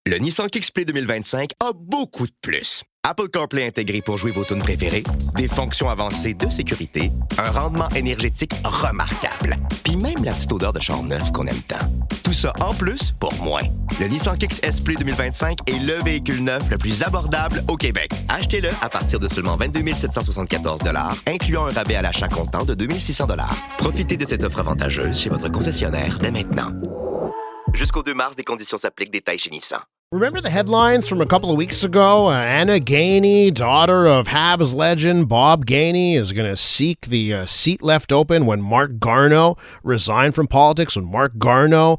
Le Nissan Kick-Play 2025 a beaucoup de plus. Apple CarPlay intégré pour jouer vos tunes préférées, des fonctions avancées de sécurité, un rendement énergétique remarquable, puis même la petite odeur de char neuf qu'on aime tant. Tout ça en plus pour moins. Le Nissan Kick Play 2025 est le véhicule neuf le plus abordable au Québec. Achetez-le à partir de seulement 22 774 $, incluant un rabais à l'achat comptant de 2 600 $. Profitez de cette offre avantageuse chez votre concessionnaire dès maintenant. Jusqu'au 2 mars, des conditions s'appliquent. Détails chez Nissan. Remember the headlines from a couple of weeks ago? Anna Gainey, daughter of Habs legend Bob Gainey, is going to seek the seat left open when Mark Garneau resigned from politics. When Mark Garneau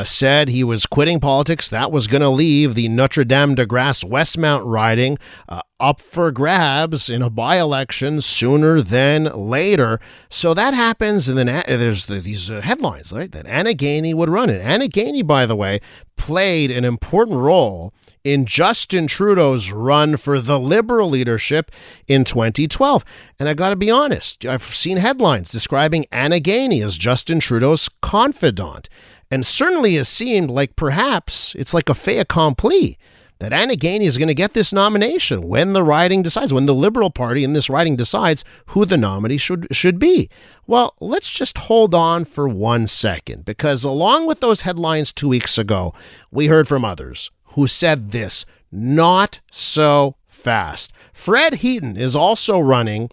said he was quitting politics, that was going to leave the Notre-Dame-de-Grâce Westmount riding up for grabs in a by-election sooner than later. So that happens, and then there's these headlines, right, that Anna Gainey would run it. Anna Gainey, by the way, played an important role in Justin Trudeau's run for the Liberal leadership in 2012. And I got to be honest, I've seen headlines describing Anna Gainey as Justin Trudeau's confidant. And certainly it seemed like perhaps it's like a fait accompli that Anna Gainey is going to get this nomination when the riding decides, when the Liberal Party in this riding decides who the nominee should be. Well, let's just hold on for 1 second, because along with those headlines 2 weeks ago, we heard from others who said this: not so fast. Fred Headon is also running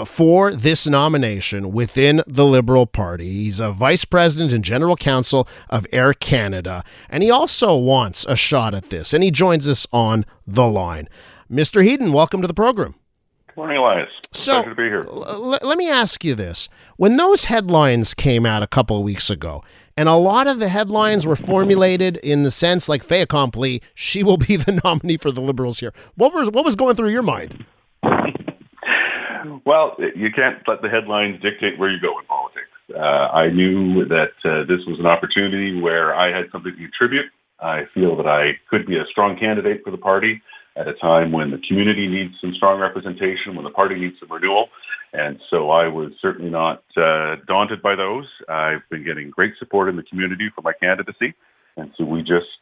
for this nomination within the Liberal Party. He's a vice president and general counsel of Air Canada, and he also wants a shot at this, and he joins us on the line. Mr. Headon, welcome to the program. Good morning, Elias. Pleasure to be here. Let me ask you this. When those headlines came out a couple of weeks ago, and a lot of the headlines were formulated in the sense like fait accompli, she will be the nominee for the Liberals here. What was going through your mind? Well, you can't let the headlines dictate where you go in politics. I knew that this was an opportunity where I had something to contribute. I feel that I could be a strong candidate for the party at a time when the community needs some strong representation, when the party needs some renewal. And so I was certainly not daunted by those. I've been getting great support in the community for my candidacy. And so we just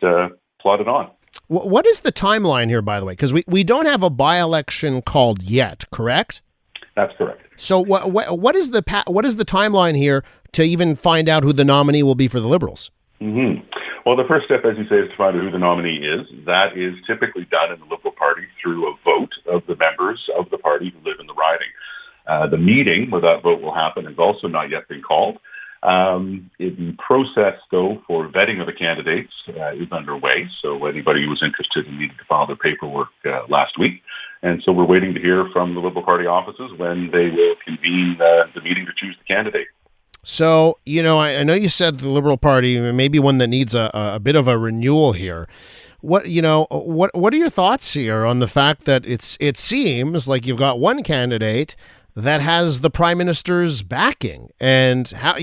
plodded on. What is the timeline here, by the way? Because we don't have a by-election called yet, correct? That's correct. So what is the timeline here to even find out who the nominee will be for the Liberals? Mm-hmm. Well, the first step, as you say, is to find out who the nominee is. That is typically done in the Liberal Party through a vote of the members of the party who live in the riding. The meeting where that vote will happen has also not yet been called. The process, though, for vetting of the candidates is underway. So anybody who was interested needed to file their paperwork last week. And so we're waiting to hear from the Liberal Party offices when they will convene the meeting to choose the candidate. So, I know you said the Liberal Party may be one that needs a bit of a renewal here. What are your thoughts here on the fact that it seems like you've got one candidate that has the Prime Minister's backing, and how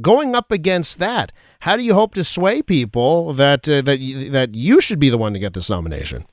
going up against that, how do you hope to sway people that you should be the one to get this nomination?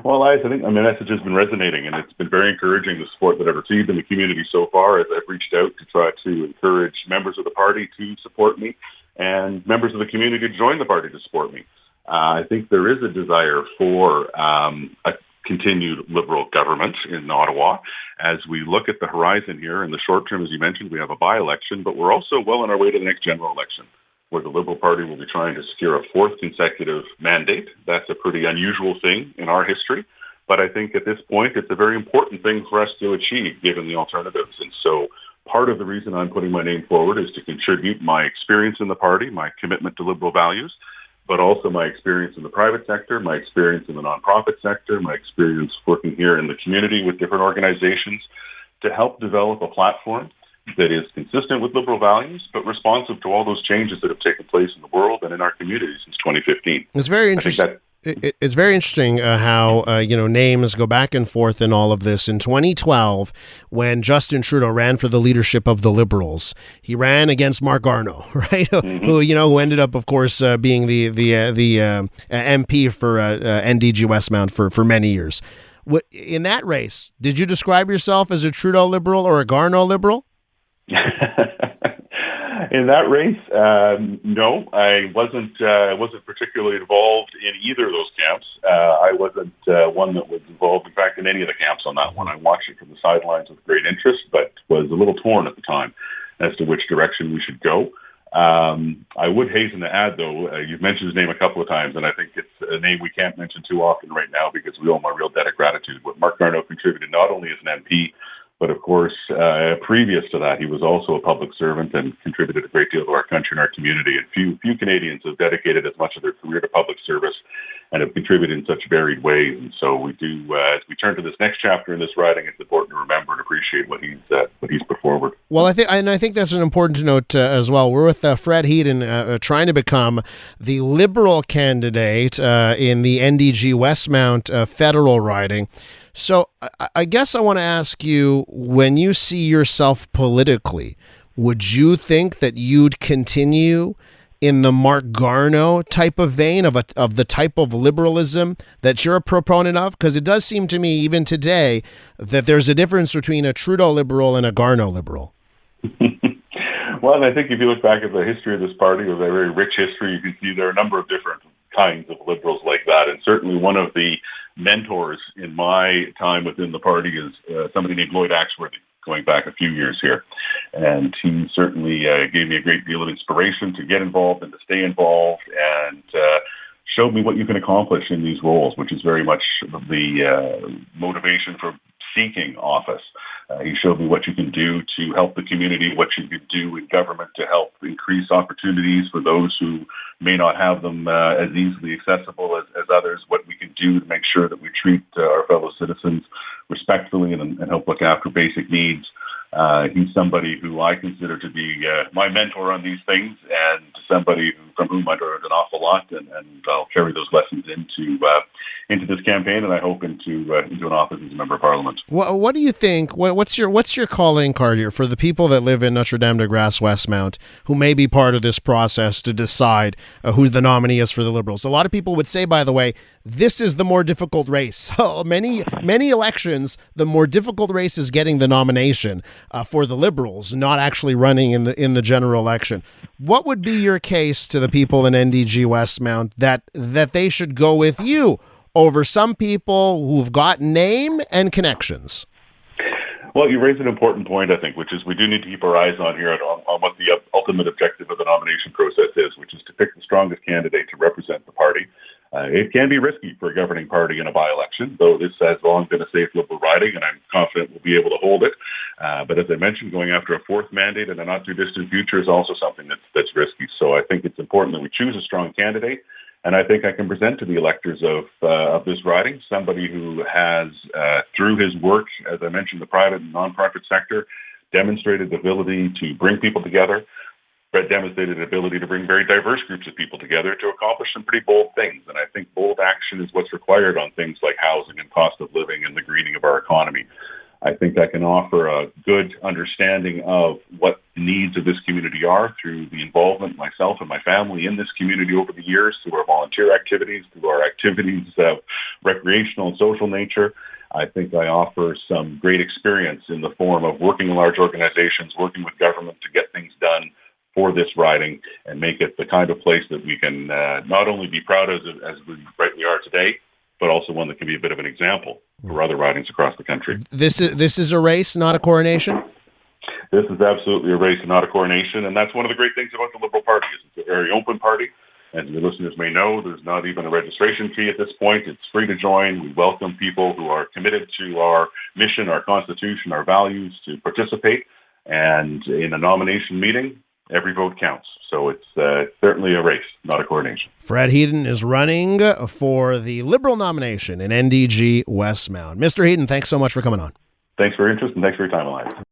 Well, I think my message has been resonating, and it's been very encouraging, the support that I've received in the community so far as I've reached out to try to encourage members of the party to support me and members of the community to join the party to support me. I think there is a desire for a continued Liberal government in Ottawa. As we look at the horizon here, in the short term, as you mentioned, we have a by-election, but we're also well on our way to the next general election, where the Liberal Party will be trying to secure a fourth consecutive mandate. That's a pretty unusual thing in our history, but I think at this point it's a very important thing for us to achieve, given the alternatives. And so part of the reason I'm putting my name forward is to contribute my experience in the party, my commitment to Liberal values, but also my experience in the private sector, my experience in the nonprofit sector, my experience working here in the community with different organizations to help develop a platform that is consistent with Liberal values, but responsive to all those changes that have taken place in the world and in our community since 2015. It's very interesting. It's very interesting how names go back and forth in all of this. In 2012, when Justin Trudeau ran for the leadership of the Liberals, he ran against Mark Garneau, right? Mm-hmm. who ended up, of course, being the MP for NDG Westmount for many years. In that race, did you describe yourself as a Trudeau Liberal or a Garneau Liberal? In that race, no, I wasn't particularly involved in either of those camps. I wasn't one that was involved, in fact, in any of the camps on that one. I watched it from the sidelines with great interest, but was a little torn at the time as to which direction we should go. I would hasten to add, though, you've mentioned his name a couple of times, and I think it's a name we can't mention too often right now because we owe him a real debt of gratitude. What Mark Garneau contributed not only as an MP, but of course, previous to that, he was also a public servant and contributed a great deal to our country and our community. And few Canadians have dedicated as much of their career to public service and have contributed in such varied ways. And so we do, as we turn to this next chapter in this riding, it's important to remember and appreciate what he's put forward. Well, I think that's an important note as well. We're with Fred Headon, trying to become the Liberal candidate in the NDG Westmount federal riding. So I guess I want to ask you, when you see yourself politically, would you think that you'd continue in the Mark Garneau type of vein of the type of liberalism that you're a proponent of? Because it does seem to me, even today, that there's a difference between a Trudeau liberal and a Garneau liberal. Well, and I think if you look back at the history of this party, it was a very rich history. You can see there are a number of different kinds of liberals like that. And certainly one of the mentors in my time within the party is somebody named Lloyd Axworthy, going back a few years here. And he certainly gave me a great deal of inspiration to get involved and to stay involved, and showed me what you can accomplish in these roles, which is very much the motivation for seeking office. He showed me what you can do to help the community, what you can do in government to help increase opportunities for those who may not have them as easily accessible as others, what we can do to make sure that we treat our fellow citizens respectfully and help look after basic needs. He's somebody who I consider to be my mentor on these things, and somebody from whom I've learned an awful lot, and I'll carry those lessons into this campaign, and I hope into an office as a member of Parliament. Well, what do you think? What's your calling card here for the people that live in Notre-Dame-de-Grâce, Westmount, who may be part of this process to decide who the nominee is for the Liberals? A lot of people would say, by the way, this is the more difficult race. many elections, the more difficult race is getting the nomination for the Liberals, not actually running in the general election. What would be your case to the people in NDG Westmount that they should go with you over some people who've got name and connections? Well, you raise an important point, I think, which is we do need to keep our eyes on here on what the ultimate objective of the nomination process is, which is to pick the strongest candidate to represent the party. It can be risky for a governing party in a by-election, though this has long been a safe Liberal riding, and I'm confident we'll be able to hold it. But as I mentioned, going after a fourth mandate in a not-too-distant future is also something that's risky. So I think it's important that we choose a strong candidate, and I think I can present to the electors of this riding somebody who has, through his work, as I mentioned, the private and non-profit sector, demonstrated the ability to bring people together, demonstrated an ability to bring very diverse groups of people together to accomplish some pretty bold things. And I think bold action is what's required on things like housing and cost of living and the greening of our economy. I think I can offer a good understanding of what the needs of this community are through the involvement of myself and my family in this community over the years, through our volunteer activities, through our activities of recreational and social nature. I think I offer some great experience in the form of working in large organizations, working with government to get things done for this riding and make it the kind of place that we can not only be proud as we rightly are today, but also one that can be a bit of an example for other ridings across the country. This is a race, not a coronation? This is absolutely a race and not a coronation, and that's one of the great things about the Liberal Party. It's a very open party. As your listeners may know, there's not even a registration fee at this point. It's free to join. We welcome people who are committed to our mission, our constitution, our values to participate. And in a nomination meeting, every vote counts. So it's certainly a race, not a coronation. Fred Headon is running for the Liberal nomination in NDG Westmount. Mr. Headon, thanks so much for coming on. Thanks for your interest and thanks for your time, Elias.